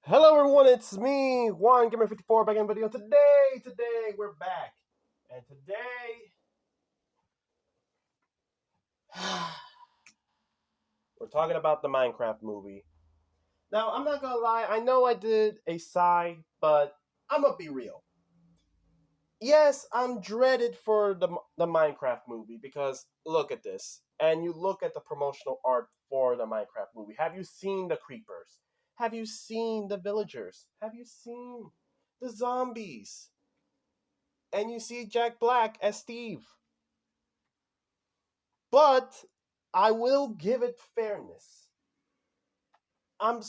Hello everyone, it's me, Juan Gamer54 back in the video. Today we're back. And today we're talking about the Minecraft movie. Now, I'm not gonna lie, I know I did a sigh, but I'm gonna be real. Yes, I'm dreaded for the Minecraft movie because look at this. And you look at the promotional art for the Minecraft movie. Have you seen the creepers? Have you seen the villagers? Have you seen the zombies? And you see Jack Black as Steve. But I will give it fairness. I'm.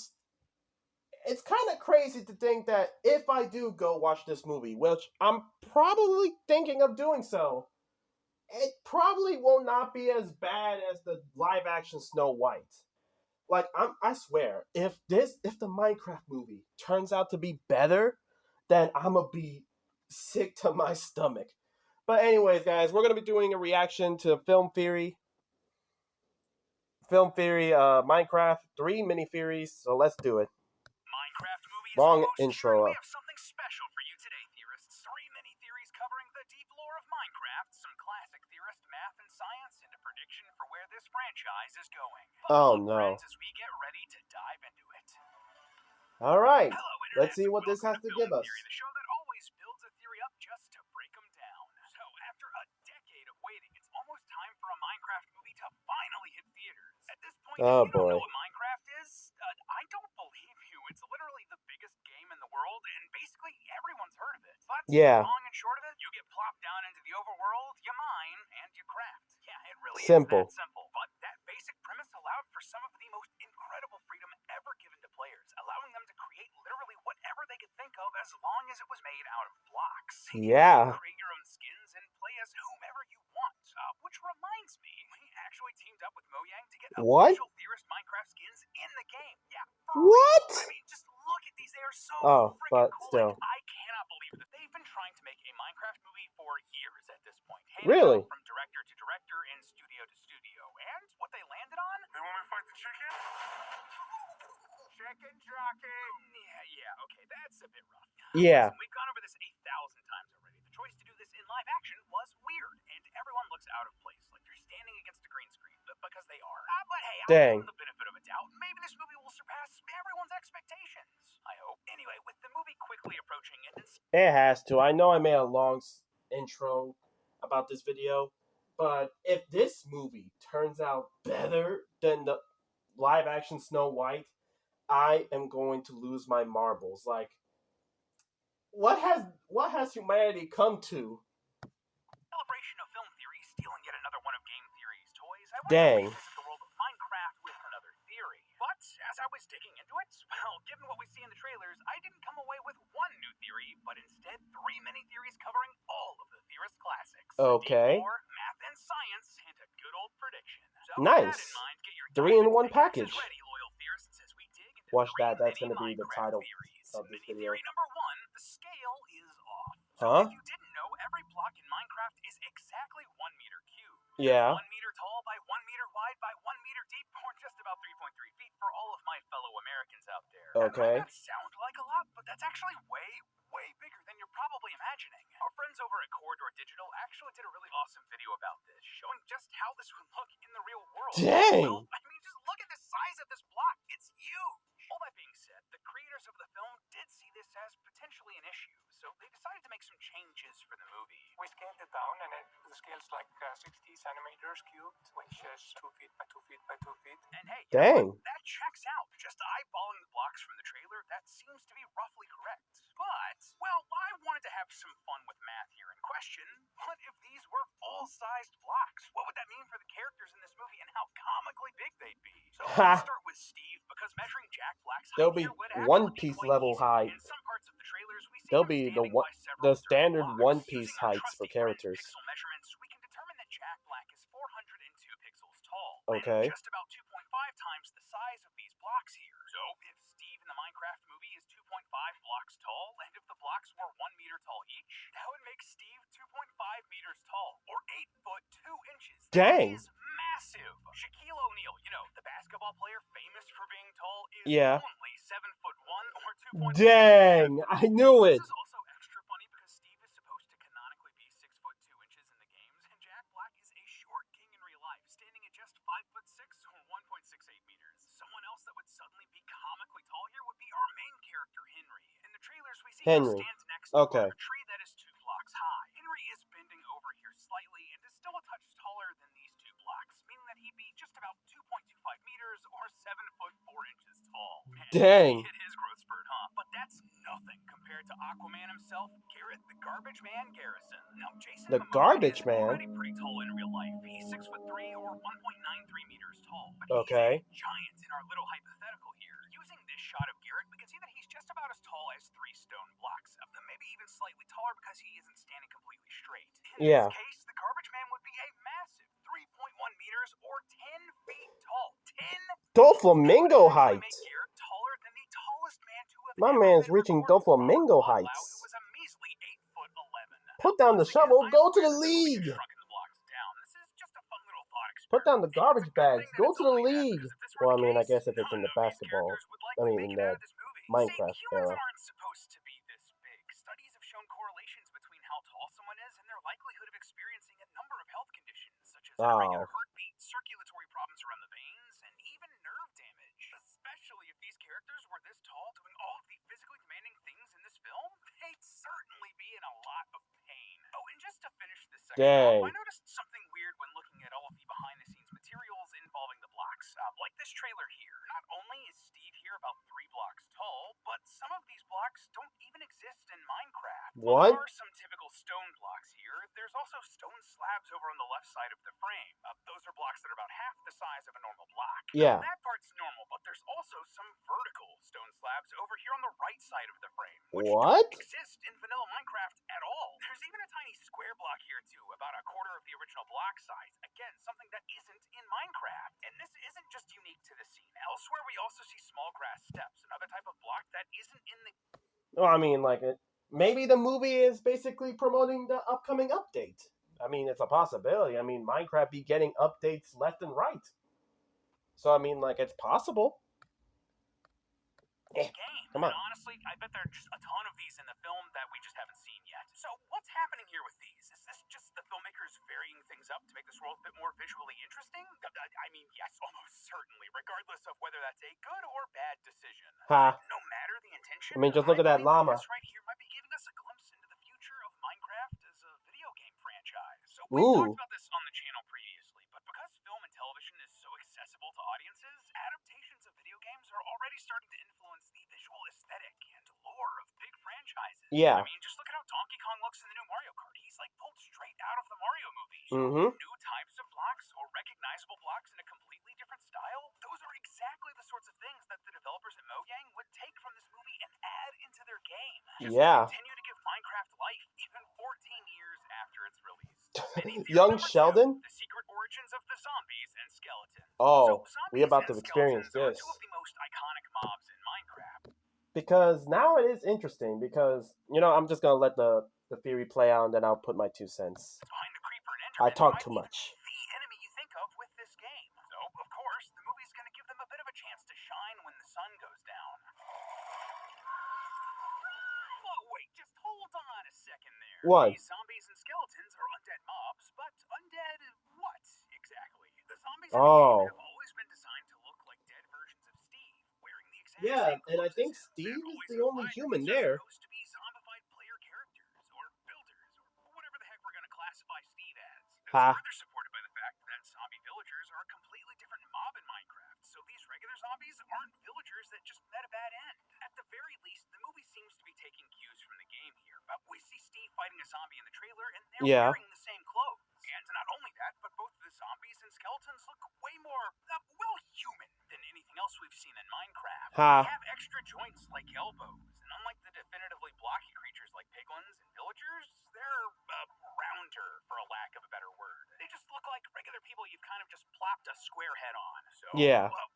It's kind of crazy to think that if I do go watch this movie, which I'm probably thinking of doing so, it probably will not be as bad as the live action Snow White. Like I swear, if the Minecraft movie turns out to be better, then I'm gonna be sick to my stomach. But anyways, guys, we're gonna be doing a reaction to Minecraft 3 miniseries. So let's do it. Minecraft movie is long intro. We have something special for you today, theorists. 3 mini theories covering the deep lore of Minecraft, some classic theorist math and science, and a prediction for where this franchise is going. Oh no! Friends, as we get ready to dive into it. All right, let's see what this has to give us. The show that always builds a theory up just to break them down. So after a decade of waiting, it's almost time for a Minecraft movie to finally hit theaters. At this point, if you don't know what Minecraft is, I don't believe you. It's literally the biggest game in the world, and basically everyone's heard of it. But long and short of it, you get plopped down into the overworld, you mine, and you craft. Yeah, it really is that simple. But that basic premise allowed for some of the most incredible freedom ever given to players, allowing them to create literally whatever they could think of as long as it was made out of blocks. Yeah. You create your own skins and play as whomever you want. Which reminds me, we actually teamed up with Mojang to get official Theorist Minecraft skins in the game. Yeah. What? I mean, just look at these. They are so freaking cool. Still. Like, I cannot believe that they've been trying to make a Minecraft movie for years at this point. Really? From director to director and studio to studio. And what they landed on? They want me to fight the chicken? Chicken jockey. Yeah, okay, that's a bit rough. Yeah. Listen, we've gone over this 8,000 times already. The choice to do this in live action was weird, and everyone looks out of place, like they're standing against a green screen, because they are. But hey, I'll give them the benefit of a doubt. Maybe this movie will surpass everyone's expectations. I hope. Anyway, with the movie quickly approaching it has to. I know I made a long intro about this video, but if this movie turns out better than the live action Snow White, I am going to lose my marbles. Like, what has humanity come to? Celebration of film theory, stealing yet another one of game theory's toys. I want to revisit the world of Minecraft with another theory. But as I was digging into it, well, given what we see in the trailers, I didn't come away with one new theory, but instead 3 mini theories covering all of the theorist classics. Okay. Deep lore, math, and science, and a good old prediction. So nice. With that in mind, get your 3-in-1 package. Ready, loyal theorists, as we dig into watch that. That's going to be the title of this video. Theory number 1: the scale is off. So if you didn't know, every block in Minecraft is exactly 1 meter cubed. Yeah. 1 meter tall by 1 meter wide by 1 meter deep, or just about 3.3 feet for all of my fellow Americans out there. Okay. That might not sound like a lot, but that's actually way bigger than you're probably imagining. Our friends over at Corridor Digital actually did a really awesome video about this, showing just how this would look in the real world. Dang! Well, I mean, just look at the size of this block. It's huge. All that being said, the creators of the film did see this as potentially an issue, so they decided to make some changes for the movie. We scaled it down, and the scale's like 60 centimeters cubed, which is 2 feet by 2 feet by 2 feet. And hey, dang, that checks out. Just eyeballing the blocks from the trailer, that seems to be roughly correct. But, well, I wanted to have some fun with math here and question, what if these were full-sized blocks? What would that mean for the characters in this movie and how comically big they'd be? So let's start with Steve, because measuring Jack Black's height here would One Piece level height. In some parts of the trailers, we see they'll be the standard One Piece heights for characters. Pixel measurements, we can determine that Jack Black is 402 pixels tall. Okay. Just about 2.5 times the size of these blocks here. So if Steve in the Minecraft movie is 2.5 blocks tall, and if the blocks were 1 meter tall each, that would make Steve 2.5 meters tall, or 8 foot 2 inches. Dang! That is massive. Shaquille O'Neal, you know, the basketball player famous for being tall, is only 7 foot 1 or point. Dang, I knew it. This is also extra funny because Steve is supposed to canonically be 6'2" in the games, and Jack Black is a short king in real life, standing at just 5'6" or 1.68 meters. Someone else that would suddenly be comically tall here would be our main character, Henry. In the trailers, we see him stand next to a tree that is 2 blocks high. Henry is bending over here slightly and is still a touch taller than these 2 blocks, meaning that he'd be just about 2.25 meters or 7'4" tall. Man, dang. He hit his growth spurt, huh? But that's nothing compared to Aquaman himself, Garrett the Garbage Man Garrison. Now, Jason The Momoa Garbage is Man? already pretty tall in real life. He's 6'3" or 1.93 meters tall. But okay. He's a giant in our little hypothetical here. Using this shot of Garrett, we can see that he's just about as tall as 3 stone blocks, maybe even slightly taller because he isn't standing completely straight. In this case, the Garbage Man would be a massive 3.1 meters or 10 feet tall. 10 Doflamingo height. Taller than the tallest man to have My man's reaching Doflamingo heights. Was a measly 8'11". Put down the shovel, go to the league. Put down the garbage bags, go to the league. Well, I mean, I guess if it's in the basketball, I mean, in the Minecraft era. Aren't supposed to be this big. Studies have shown correlations between how tall someone is and their likelihood of experiencing a number of health conditions, such as irregular heartbeat, circulatory problems around the veins, and even nerve damage. Especially if these characters were this tall doing all of the physically demanding things in this film, they'd certainly be in a lot of pain. Oh, and just to finish this section off, I noticed something weird when looking at all of the behind-the-scenes materials involving the blocks. Like this trailer here. Not only is Steve here about 3 blocks tall, but some of these blocks don't even exist in Minecraft. What? There are some typical stone blocks here. There's also stone slabs over on the left side of the frame. Those are blocks that are about half the size of a normal block. Yeah. Now, that part's normal, but there's also some vertical stone slabs over here on the right side of the frame, which don't exist in vanilla Minecraft at all. There's even a tiny square block here too, about a quarter of the original block size. Again, something that isn't in Minecraft. And this isn't just unique to the scene. Elsewhere, we also see small grass steps, another type of block that isn't in the... Well, I mean, like, maybe the movie is basically promoting the upcoming update. I mean, it's a possibility. I mean, Minecraft be getting updates left and right. So, I mean, like, it's possible. Game. Come on. And honestly, I bet there are just a ton of these in the film that we just haven't seen yet. So what's happening here with these? Is this just the filmmakers varying things up to make this world a bit more visually interesting? I mean, yes, almost certainly, regardless of whether that's a good or bad decision. No matter the intention, I mean, just look at that llama. This right here might be giving us a glimpse into the future of Minecraft as a video game franchise. So we talked about this on the channel previously, but because film and television is so accessible to audiences, adaptations of video games are already starting to influence the visual aesthetic and lore of big franchises. Yeah. I mean, just look at how Donkey Kong looks in the new Mario Kart. He's like pulled straight out of the Mario movies. New types of blocks or recognizable blocks in a completely different style. Those are exactly the sorts of things that the developers at Mojang would take from this movie and add into their game. Just continue to give Minecraft life even 14 years after its release. Young Sheldon? The secret origins of the zombies and skeletons. Oh, we about to experience this. Two of the most iconic mobs in Minecraft. Because now it is interesting because, you know, I'm just going to let the theory play out and then I'll put my 2 cents. I talk too much. The enemy you think of with this game. So, of course, the movie's going to give them a bit of a chance to shine when the sun goes down. Whoa, wait, just hold on a second there. What? These zombies and skeletons are undead mobs, but undead what, exactly? The zombies in the game have always been designed to look like dead versions of Steve, wearing the exact same and I think Steve is the only human there. Supposed to be zombified player characters, or builders, or whatever the heck we're going to classify Steve as. It's further supported by the fact that zombie villagers are a completely different mob in Minecraft, so these regular zombies aren't villagers that just met a bad end. At the very least, the movie seems to be taking cues from the game here, but we see Steve fighting a zombie in the trailer, and they're wearing the same clothes. And not only that, but both the zombies and skeletons look way more, well, human than anything else we've seen in Minecraft. They have extra joints like elbows, and unlike the definitively blocky creatures like piglins and villagers, they're rounder, for a lack of a better word. They just look like regular people you've kind of just plopped a square head on. So,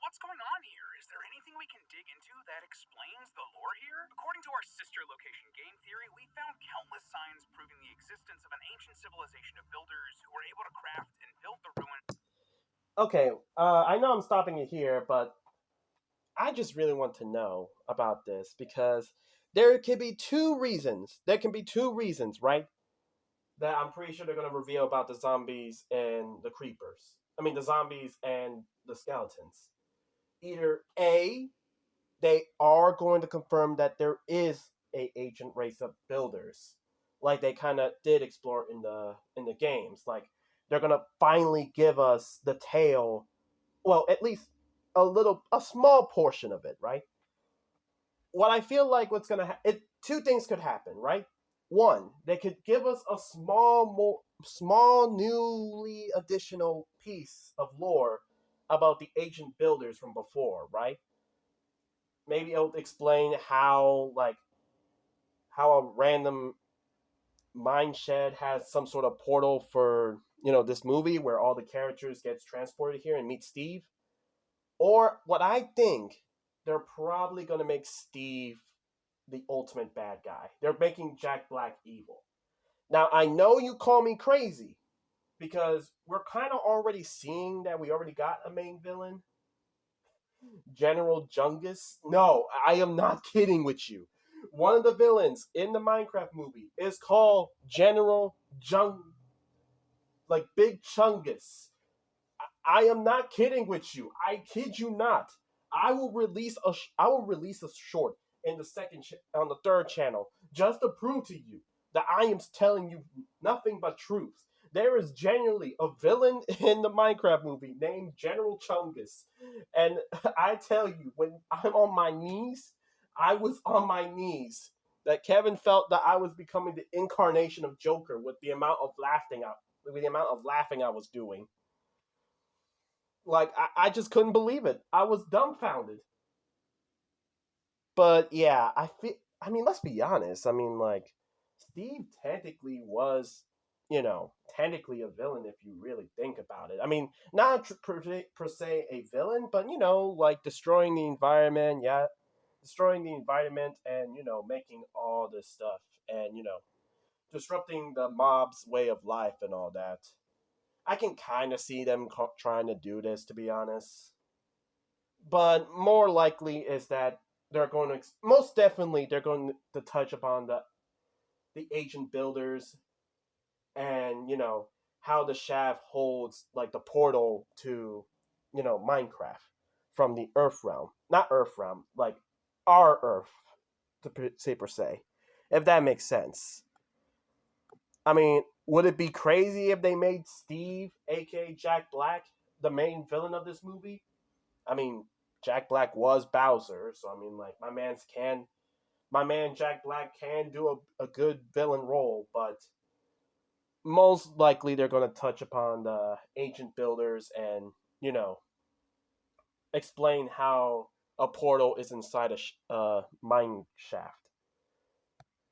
what's going on here? Is there anything we can dig into that explains the lore here? According to our sister location game theory, we found countless signs proving the existence of an ancient civilization of builders who were able to craft and build the ruins. Okay, I know I'm stopping you here, but I just really want to know about this because there could be two reasons. There can be two reasons, right? That I'm pretty sure they're going to reveal about the zombies and the creepers. I mean, the zombies and the skeletons. Either A, they are going to confirm that there is a ancient race of builders, like they kind of did explore in the games. Like they're going to finally give us the tale, well, at least a small portion of it, right? What I feel like what's gonna two things could happen, right? One, they could give us a small newly additional piece of lore about the ancient builders from before, right? Maybe it'll explain how a random mine shed has some sort of portal for this movie where all the characters gets transported here and meet Steve. Or what I think, they're probably gonna make Steve the ultimate bad guy. They're making Jack Black evil. Now, I know you call me crazy because we're kind of already seeing that we already got a main villain, General Jungus. No, I am not kidding with you. One of the villains in the Minecraft movie is called General like Big Chungus. I am not kidding with you. I kid you not. I will release a short in on the third channel just to prove to you that I am telling you nothing but truth. There is genuinely a villain in the Minecraft movie named General Chungus, and I tell you, when I'm on my knees, I was on my knees. That Kevin felt that I was becoming the incarnation of Joker with the amount of laughing I was doing. Like I just couldn't believe it. I was dumbfounded. But yeah, I mean, let's be honest. I mean, like Steve technically was, technically a villain if you really think about it. I mean, not per se a villain, but like destroying the environment. Yeah, destroying the environment and making all this stuff and disrupting the mob's way of life and all that. I can kind of see them trying to do this, to be honest. But more likely is that they're going to most definitely they're going to touch upon the ancient builders and how the shaft holds like the portal to Minecraft from the Earth realm, not Earth realm, like our Earth to say per se, if that makes sense. I mean, would it be crazy if they made Steve, aka Jack Black, the main villain of this movie? I mean, Jack Black was Bowser, so I mean, like my man Jack Black can do a good villain role, but most likely they're going to touch upon the ancient builders and you know explain how a portal is inside a mine shaft.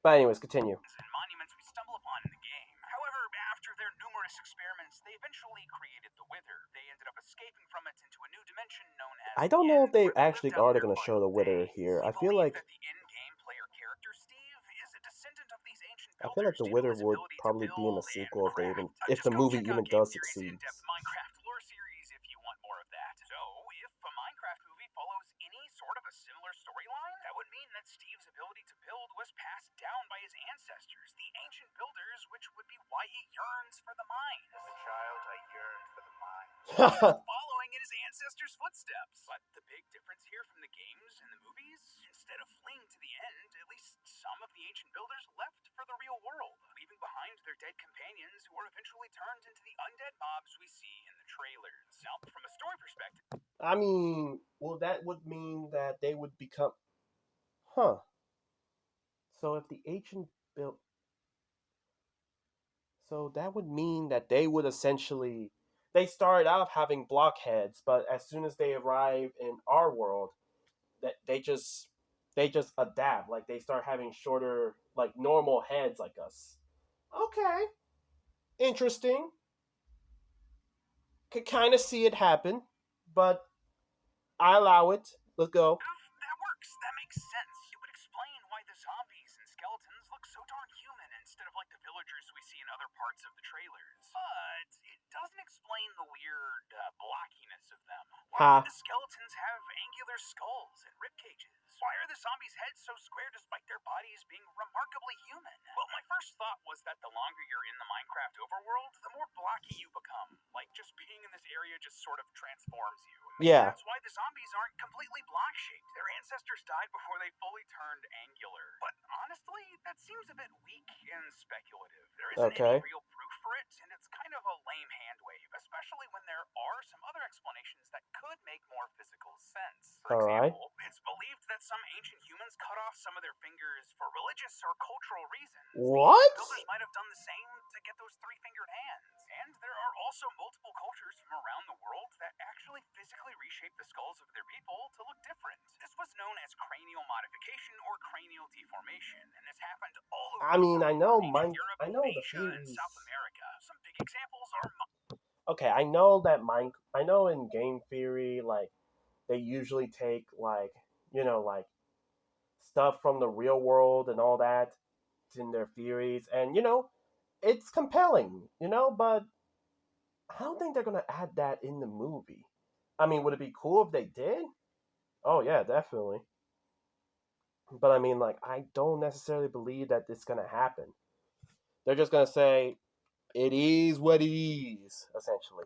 But anyways, continue. And monuments we stumble upon in the game. However, after their numerous experiments, they eventually created the Wither. They ended up escaping from it into a new dimension known as I the don't know if End, they where they actually lived out are their going to show final the Wither days. here. We believe that the in-game player character, Steve, is a descendant of these ancient I feel like builders the due to Wither his would ability to probably be in the build and sequel craft. if the Just go movie check out even Game does Theory's succeed. in-depth Minecraft lore series if you want more of that. So, if a Minecraft movie follows any sort of a similar storyline, that would mean that Steve's ability to build was passed down by his ancestors, the ancient builders, which would be why he yearns for the mine. As a child, I yearned for the mine. Following in his ancestors' footsteps. But the big difference here from the games and the movies, instead of fleeing to the end, at least some of the ancient builders left for the real world, leaving behind their dead companions who were eventually turned into the undead mobs we see in the trailers. Now, from a story perspective, I mean, well, that would mean that they would become, huh? So if the ancient built, so that would mean that they would essentially, they started out having blockheads, but as soon as they arrive in our world, that they just adapt. Like they start having shorter, like normal heads, like us. Okay, interesting. Could kind of see it happen, but I allow it. Let's go. that works. That makes sense. It would explain why the zombies and skeletons look so darn human instead of like the villagers we see in other parts of the trailers. But it doesn't explain the weird blockiness of them. Why Ha. do the skeletons have angular skulls Why are the zombies' heads so square despite their bodies being remarkably human? Well, my first thought was that the longer you're in the Minecraft overworld, the more blocky you become. Like, just being in this area just sort of transforms you. Maybe Yeah. that's why the zombies aren't completely block-shaped. Their ancestors died before they fully turned angular. But honestly, that seems a bit weak and speculative. There isn't Okay. any real proof for it, and it's kind of a lame hand wave, especially when there are some other explanations that could make more physical sense. For example, it's believed that some ancient humans cut off some of their fingers for religious or cultural reasons. What? The builders might have done the same to get those three-fingered hands. And there are also multiple cultures from around the world that actually physically reshape the skulls of their people to look different. This was known as cranial modification or cranial deformation, and this happened all over I mean, the I world, know from ancient Europe, I know the Asia, and theories. South America. Some big examples are Okay, I know that I know in game theory, like, they usually take, like, like, stuff from the real world and all that in their theories, and it's compelling, but I don't think they're gonna add that in the movie. I mean, would it be cool if they did? Oh yeah, definitely. But I mean, like, I don't necessarily believe that it's gonna happen. They're just gonna say it is what it is, essentially.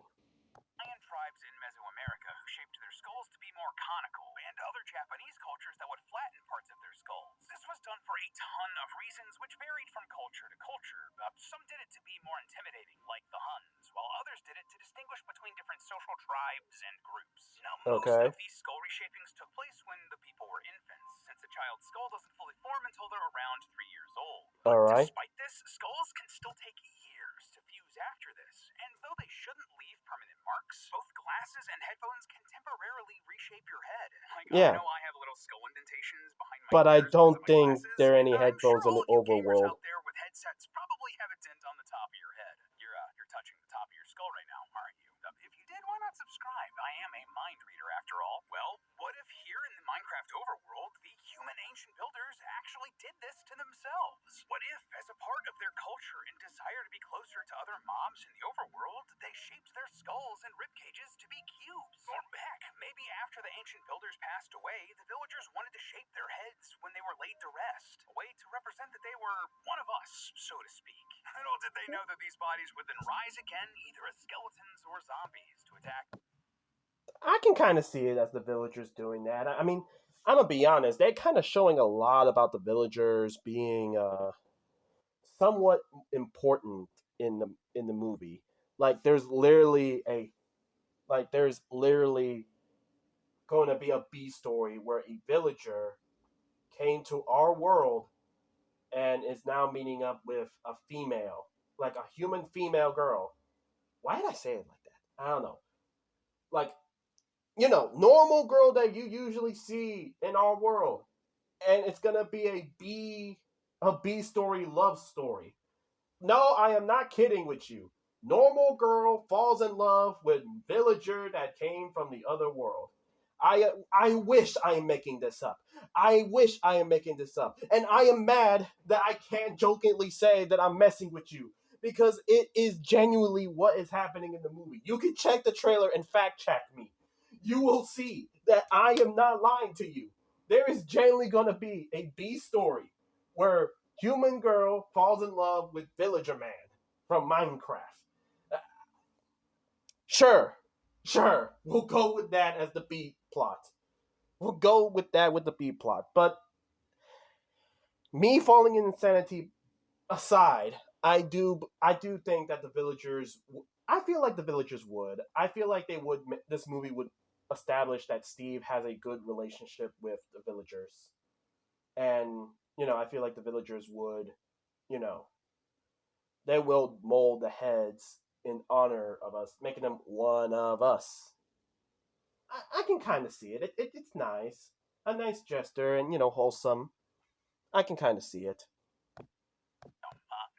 Mayan tribes in Mesoamerica who shaped their skulls to be more conical, and other Japanese cultures that would flatten parts of their skulls. This was done for a ton of reasons, which varied from culture to culture. Some did it to be more intimidating, like the Huns, while others did it to distinguish between different social tribes and groups. Now, most Okay. of these skull reshapings took place when the people were infants, since a child's skull doesn't fully form until they're around 3 years old. But All right. despite this, skulls can still take years to fuse after this, and though they shouldn't leave permanent marks, both glasses and headphones can temporarily reshape your head. Like, Yeah. I know I have little skull indentations behind my But I ears don't because of my think glasses, there are any and I'm sure headphones in all the of you gamers overworld. out there with headsets probably have a dent on the top of your head. You're touching the top of your skull right now, aren't you? If you did, why not subscribe? I am a mind reader after all. Well, what if here in the Minecraft overworld, the human ancient builders actually did this to themselves? What if, as a part of their culture and desire to be closer to other mobs in the overworld, they shaped their skulls and rib cages to be cubes? Or heck, maybe after the ancient builders passed away, the villagers wanted to shape their heads when they were laid to rest, a way to represent that they were one of us, so to speak. Little did they know that these bodies would then rise again, either as skeletons or zombies, to attack. I can kind of see it as the villagers doing that. I mean, I'm gonna be honest. They're kind of showing a lot about the villagers being somewhat important in the movie. Like, there's literally going to be a B story where a villager came to our world and is now meeting up with a female, like a human female girl. Why did I say it like that? I don't know. Like, normal girl that you usually see in our world. And it's gonna be a B story love story. No, I am not kidding with you. Normal girl falls in love with villager that came from the other world. I wish I am making this up. I wish I am making this up. And I am mad that I can't jokingly say that I'm messing with you, because it is genuinely what is happening in the movie. You can check the trailer and fact check me. You will see that I am not lying to you. There is genuinely going to be a B story where human girl falls in love with villager man from Minecraft. Sure, we'll go with that as the B plot. We'll go with that with the B plot. But me falling in insanity aside, I do think that the villagers. I feel like the villagers would. I feel like they would. This movie would establish that Steve has a good relationship with the villagers, and I feel like the villagers would, you know, they will mold the heads in honor of us, making them one of us. I can kind of see it. It's nice, a nice gesture, and wholesome. I can kind of see it.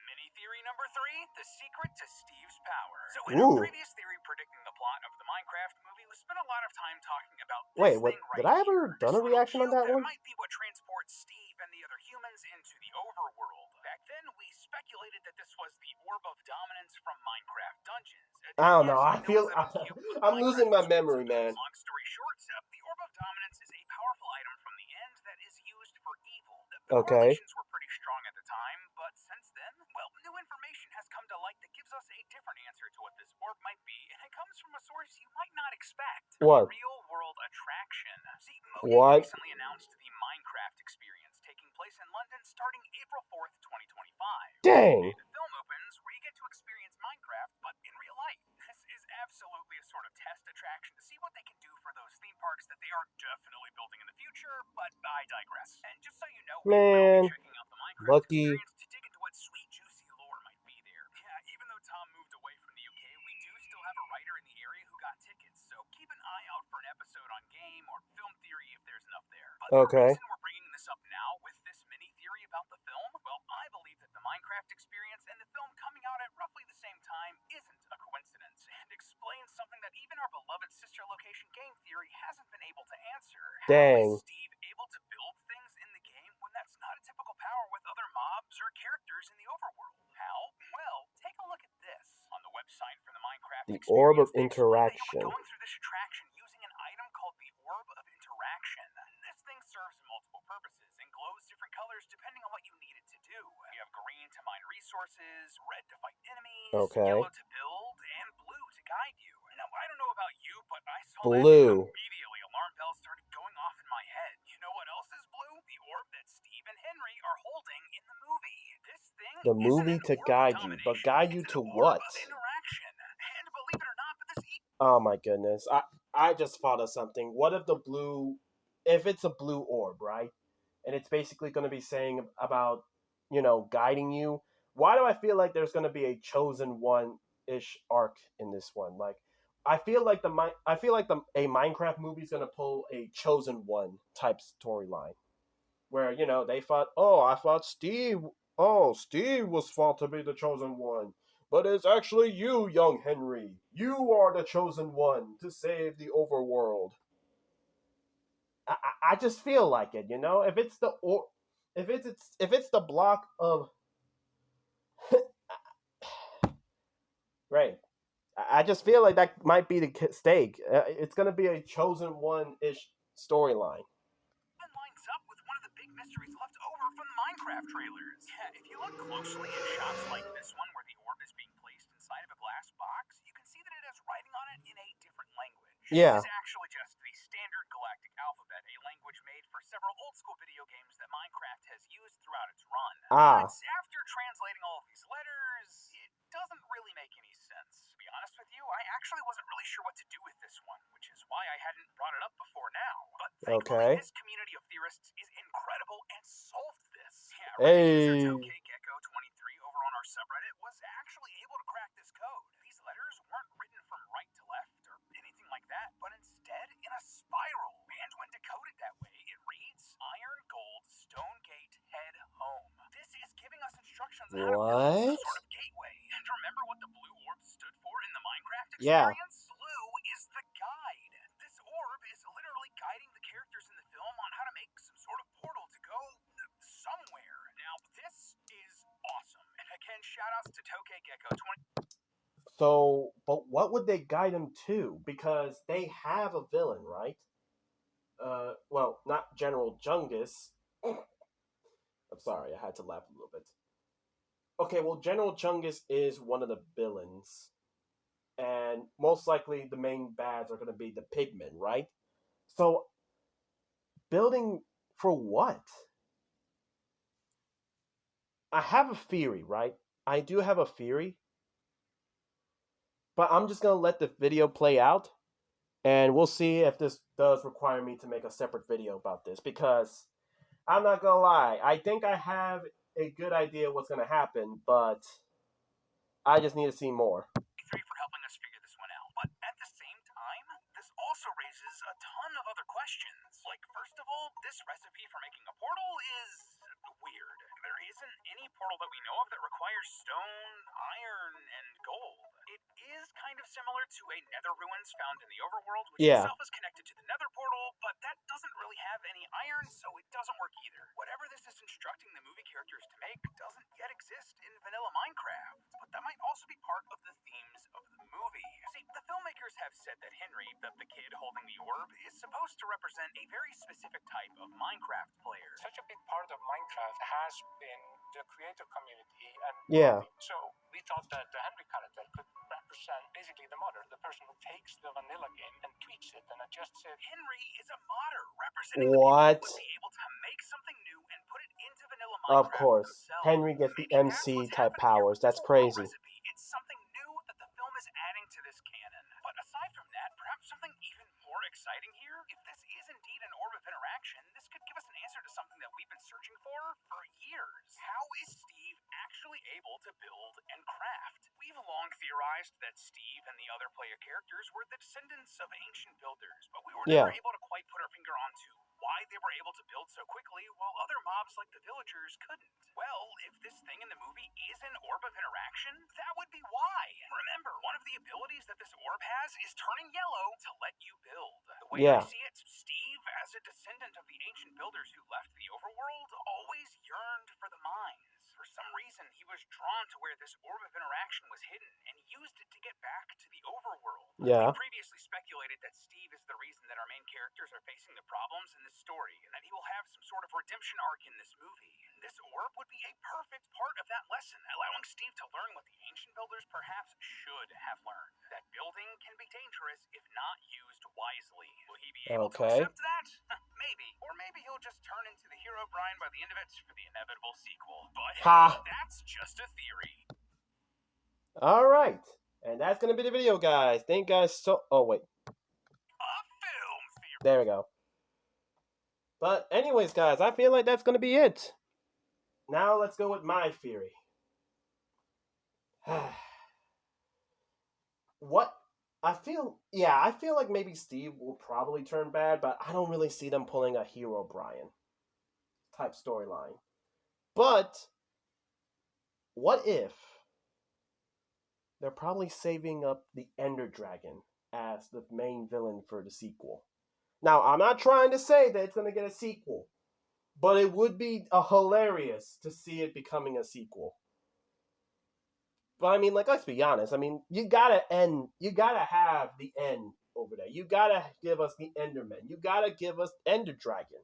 Mini theory number 3, the secret to Steve's power. So in our Ooh. previous theory predicting the plot of the Minecraft movie, we spent a lot of time talking about Wait, this what? thing Did right I here. ever done This a little reaction on cube that that one? might be what transports Steve and the other humans into the overworld. Back then, we speculated that this was the Orb of Dominance from Minecraft Dungeons. I don't Yes, know. I know it's a cube, but I'm losing my Minecraft was memory, man. long story short, the Orb of Dominance is a powerful item from the end that is used for evil. The Okay. correlations were pretty strong at the time, but since then, well, new information has come to light that gives us a different answer to what this orb might be, and it comes from a source you might not expect. What? A real-world attraction. See, Mojang What? recently announced the Minecraft experience taking place in London starting April 4th, 2025. Dang! And the film opens where you get to experience Minecraft, but in real life. This is absolutely a sort of test attraction to see what they can do for those theme parks that they are definitely building in the future, but I digress. And just so you know, we will be checking out the Minecraft experience to dig into what sweet, juicy lore might be there. Yeah, even though Tom moved away from the UK, we do still have a writer in the area who got tickets, so keep an eye out for an episode on Game or Film Theory if there's enough there. But the reason we're bringing this up now with this mini theory about the film, well, I believe that the Minecraft experience and the film coming out at roughly the same time isn't a coincidence, and explains something that even our beloved sister location Game Theory hasn't been able to answer. Dang. How is Steve able to build things in the game when that's not a typical power with other mobs or characters in the overworld? How? Well, take a look at this. On the website for the Minecraft The experience, Orb of they explain that you'll Interaction. be going through this attraction using an item called the Orb of Interaction. This thing serves multiple purposes and glows different colors depending on what you need it to do. You have green to mine resources, red to fight enemies, yellow to build, and blue to guide you. Now, I don't know about you, but I saw that and immediately alarm bells started going off in my head. You know what else is blue? The orb that Steve and Henry are holding in the movie. This thing The movie to guide you, but guide you to what? Interaction. And believe it or not, but this oh my goodness. I just thought of something. What if if it's a blue orb, right? And it's basically going to be saying about, guiding you. Why do I feel like there's going to be a chosen one-ish arc in this one? Like, I feel like a Minecraft movie is going to pull a chosen one type storyline, where they thought, Steve was thought to be the chosen one, but it's actually you, young Henry. You are the chosen one to save the overworld. I just feel like it, If it's the block of right, I just feel like that might be the stake. It's gonna be a chosen one-ish storyline. Lines up with one of the big mysteries left over from the Minecraft trailers. Yeah, if you look closely at shots like this one where the orb is being placed inside of a glass box, you can see that it has writing on it in a different language. Yeah. This is actually just the standard galactic alphabet, a language made for several old school video games that Minecraft has used throughout its run. But after translating all of these letters, it doesn't really make any sense. To be honest with you, I actually wasn't really sure what to do with this one, which is why I hadn't brought it up before now. But thankfully, this community of theorists is incredible and solved this. Yeah, user TokeGecko23 over on our subreddit was actually able to crack this code. These letters weren't written from right to left or anything like that, but instead in a spiral. And when decoded that way, it reads Iron Gold Stone Gate Head Home. This is giving us instructions on how to build some sort of gateway. And remember what the blue orb stood for in the Minecraft experience? Yeah. Blue is the guide. This orb is literally guiding the characters in the film on how to make some sort of portal to go somewhere. Now, this is awesome. And again, shoutouts to TokeGecko20. So, but what would they guide him to? Because they have a villain, right? Well, not General Chungus. I'm sorry, I had to laugh a little bit. Okay, well, General Chungus is one of the villains. And most likely the main bads are going to be the pigmen, right? So, building for what? I have a theory, right? I do have a theory. But I'm just going to let the video play out. And we'll see if this does require me to make a separate video about this. Because I'm not going to lie. I think I have a good idea what's going to happen. But I just need to see more. For helping us figure this one out. But at the same time, this also raises a ton of other questions. Like, first of all, this recipe for making a portal is weird. There isn't any portal that we know of that requires stone, iron, and gold. It is kind of similar to a nether ruins found in the overworld, which itself is connected to the nether portal characters to make doesn't yet exist in vanilla Minecraft, but that might also be part of the themes of the movie. See, the filmmakers have said that Henry, the kid holding the orb, is supposed to represent a very specific type of Minecraft player. Such a big part of Minecraft has been the creator community, and Yeah. so we thought that the Henry character could represent basically the modder, the person who takes the vanilla game and tweaks it and adjusts it. Henry is a modder representing What? the people who would be able to make something new and put it into vanilla Minecraft Of course. themselves. Henry gets the Maybe MC that's what's type happening powers. here with That's this whole crazy. recipe. It's something new that the film is adding to this canon. But aside from that, perhaps something even more exciting here? If this is indeed an orb of interaction, this could give us an answer to something that we've been searching for years. How is Steve actually able to build and craft? We've long theorized that Steve and the other player characters were the descendants of ancient builders, but we were never able to quite put our finger onto why they were able to build so quickly while other mobs like the villagers couldn't. Well, if this thing in the movie is an orb of interaction, that would be why. Remember, one of the abilities that this orb has is turning yellow to let you build. The way I see it, Steve, as a descendant of the ancient builders who left the overworld, always yearned for the mines. For some reason, he was drawn to where this orb of interaction was hidden and used it to get back to the overworld. We previously speculated that Steve is the reason that our main characters are facing the problems in this story, and that he will have some sort of redemption arc in this movie. This orb would be a perfect part of that lesson, allowing Steve to learn what the ancient builders perhaps should have learned. That building can be dangerous if not used wisely. Will he be able to accept that? Maybe. Or maybe he'll just turn into the hero Brian by the end of it for the inevitable sequel. But that's just a theory. Alright. And that's going to be the video, guys. Thank you guys so... Oh, wait. A film theory. There we go. But anyways, guys, I feel like that's going to be it. Now let's go with my theory. I feel like maybe Steve will probably turn bad, but I don't really see them pulling a hero Brian type storyline. But what if they're probably saving up the Ender Dragon as the main villain for the sequel? Now, I'm not trying to say that it's going to get a sequel, but it would be hilarious to see it becoming a sequel. But I mean, like, let's be honest. I mean, you gotta have the end over there. You gotta give us the Enderman. You gotta give us Ender Dragon.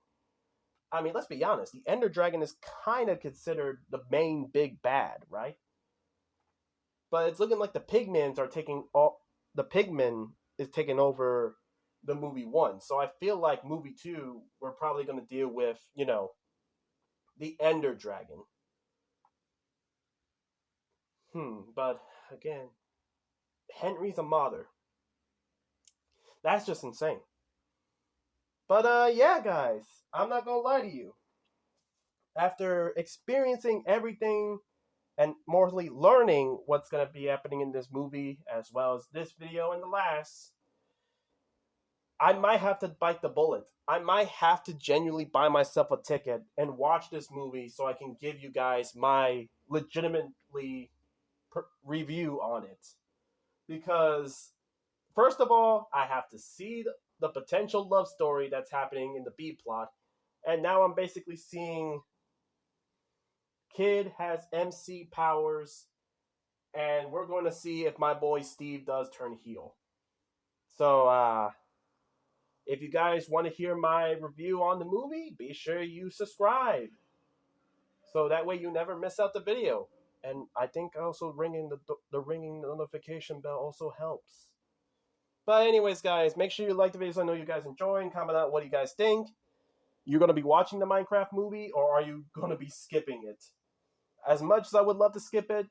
I mean, let's be honest. The Ender Dragon is kind of considered the main big bad, right? But it's looking like the Pigmen is taking over the movie 1. So I feel like movie 2, we're probably going to deal with, the Ender Dragon. But again, Henry's a modder. That's just insane. But yeah, guys, I'm not gonna lie to you. After experiencing everything and mostly learning what's gonna be happening in this movie, as well as this video and the last, I might have to bite the bullet. I might have to genuinely buy myself a ticket and watch this movie so I can give you guys my legitimately review on it. Because, first of all, I have to see the potential love story that's happening in the B plot. And now I'm basically seeing Kid has MC powers. And we're going to see if my boy Steve does turn heel. So, if you guys want to hear my review on the movie, be sure you subscribe. So that way you never miss out the video. And I think also ringing the ringing notification bell also helps. But anyways, guys, make sure you like the video so I know you guys enjoy, and comment out what you guys think. You're going to be watching the Minecraft movie, or are you going to be skipping it? As much as I would love to skip it,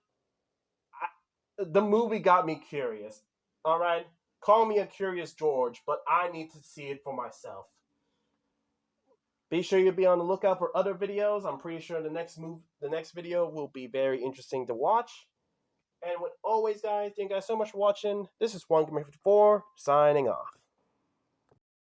the movie got me curious. Alright? Call me a curious George, but I need to see it for myself. Be sure you be on the lookout for other videos. I'm pretty sure the next video will be very interesting to watch. And with always, guys, thank you guys so much for watching. This is OneGamer54 signing off.